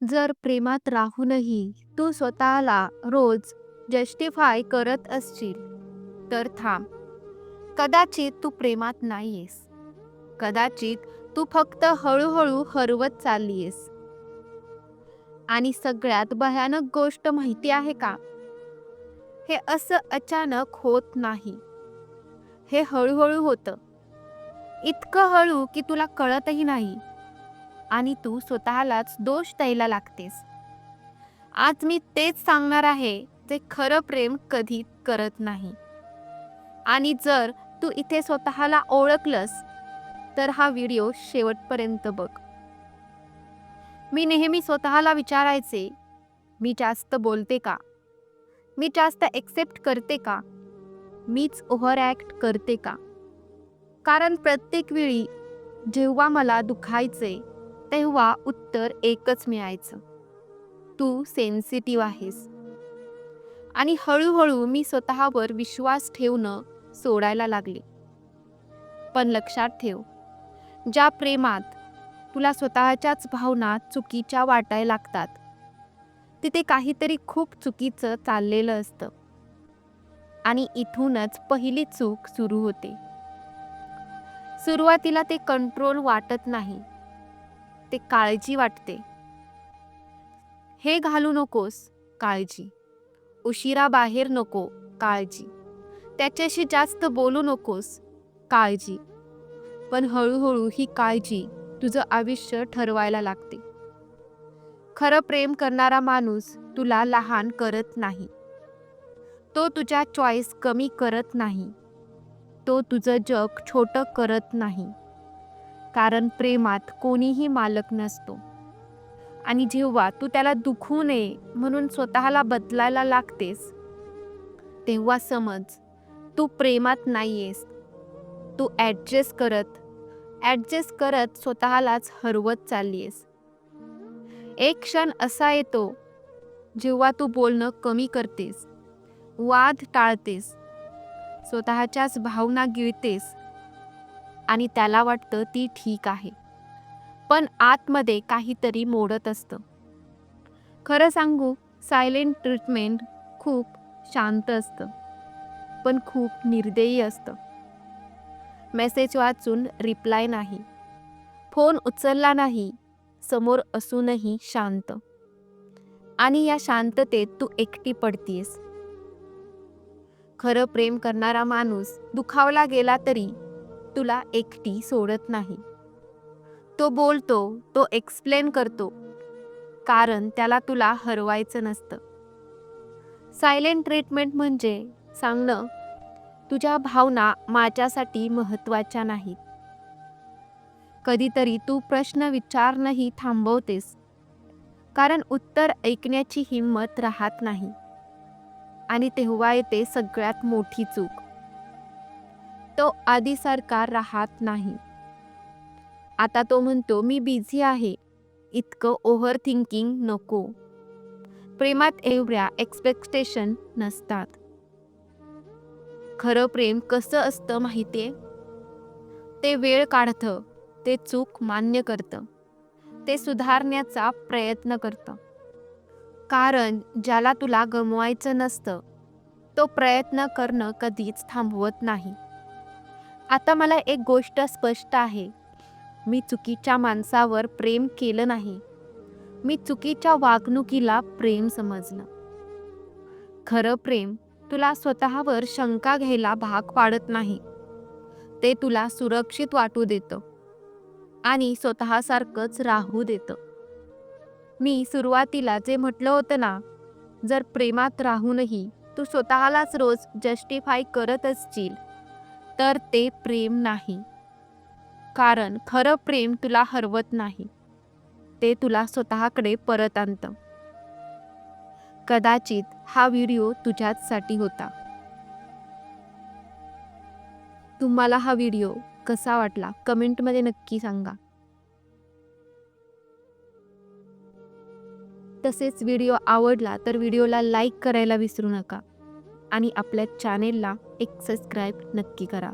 जर प्रेमात राहूनही तू स्वतःला रोज जस्टिफाय करत असशील, तर थांब. कदाचित तू प्रेमात नाहीयेस. कदाचित तू फक्त हळूहळू हरवत चाललीयेस. आणि सगळ्यात भयानक गोष्ट माहिती आहे का? हे असं अचानक होत नाही. हे हळूहळू होतं. इतकं हळू की तुला कळतही नाही. आणि तू स्वतःलाच दोष द्यायला लागतेस. आज मी तेच सांगणार आहे, जे खरं प्रेम कधी करत नाही. आणि जर तू इथे स्वतःला ओळखलंस, तर हा व्हिडिओ शेवटपर्यंत बघ. मी नेहमी स्वतःला विचारायचे, मी जास्त बोलते का? मी जास्त एक्सेप्ट करते का? मीच ओव्हर ॲक्ट करते का? कारण प्रत्येक वेळी जेव्हा मला दुखायचे, तेव्हा उत्तर एकच मिळायचं, तू सेन्सिटिव्ह आहेस. आणि हळूहळू मी स्वतःवर विश्वास ठेवणं सोडायला लागले. पण लक्षात ठेव, ज्या प्रेमात तुला स्वतःच्याच भावना चुकीच्या वाटायला लागतात, तिथे काहीतरी खूप चुकीचं चाललेलं असतं. आणि इथूनच पहिली चूक सुरू होते. सुरुवातीला ते कंट्रोल वाटत नाही, ते काळजी वाटते. हे घालू नकोस, काळजी. उशिरा बाहेर नको, काळजी. त्याच्याशी जास्त बोलू नकोस, काळजी. पण हळूहळू ही काळजी तुझं आयुष्य ठरवायला लागते. खरं प्रेम करणारा माणूस तुला लहान करत नाही. तो तुझ्या चॉईस कमी करत नाही. तो तुझं जग छोटं करत नाही. कारण प्रेमात कोणीही मालक नसतो. आणि जेव्हा तू त्याला दुखवू नये म्हणून स्वतःला बदलायला लागतेस, तेव्हा समज, तू प्रेमात नाहीयेस. तू ॲडजस्ट करत स्वतःलाच हरवत चाललीयेस. एक क्षण असा येतो, जेव्हा तू बोलणं कमी करतेस, वाद टाळतेस, स्वतःच्याच भावना गिळतेस आणि त्याला वाटतं ती ठीक आहे. पण आतमध्ये काहीतरी मोडत असतं. खरं सांगू, सायलेंट ट्रीटमेंट खूप शांत असतं, पण खूप निर्दयी असतं. मेसेज वाचून रिप्लाय नाही, फोन उचलला नाही, समोर असूनही शांत. आणि या शांततेत तू एकटी पडतीयस. खरं प्रेम करणारा माणूस दुखावला गेला तरी तुला एकटी सोडत नाही. तो बोलतो, तो एक्सप्लेन करतो, कारण त्याला तुला हरवायचं नसतं. सायलेंट ट्रीटमेंट म्हणजे सांगणं, तुझ्या भावना माझ्यासाठी महत्त्वाच्या नाहीत. कधीतरी तू प्रश्न विचारणंही थांबवतेस, कारण उत्तर ऐकण्याची हिंमत राहत नाही. आणि तेव्हा येते सगळ्यात मोठी चूक. तो आधीसारखा राहत नाही. आता तो म्हणतो, मी बिझी आहे. इतकं ओव्हर थिंकिंग नको. प्रेमात एवढ्या एक्सपेक्टेशन नसतात. खरं प्रेम कसं असतं माहितीये? ते वेळ काढतं, ते चूक मान्य करतं, ते सुधारण्याचा प्रयत्न करतं. कारण ज्याला तुला गमवायचं नसतं, तो प्रयत्न करणं कधीच थांबवत नाही. आता मला एक गोष्ट स्पष्ट आहे, मी चुकीच्या माणसावर प्रेम केलं नाही. मी चुकीच्या वागणुकीला प्रेम समजलं. खरं प्रेम तुला स्वतःवर शंका घ्यायला भाग पाडत नाही. ते तुला सुरक्षित वाटू देतं आणि स्वतःसारखंच राहू देतं. मी सुरुवातीला जे म्हटलं होतं ना, जर प्रेमात राहूनही तू स्वतःलाच रोज जस्टिफाय करत असशील, तर ते प्रेम नाही. कारण खरं प्रेम तुला हरवत नाही. ते तुला स्वतःकडे परत आणतं. कदाचित हा व्हिडिओ तुझ्याचसाठी होता. तुम्हाला हा व्हिडिओ कसा वाटला कमेंटमध्ये नक्की सांगा. तसेच व्हिडिओ आवडला तर व्हिडिओला लाईक करायला विसरू नका आणि आपल्या चॅनेलला एक सबस्क्राईब नक्की करा.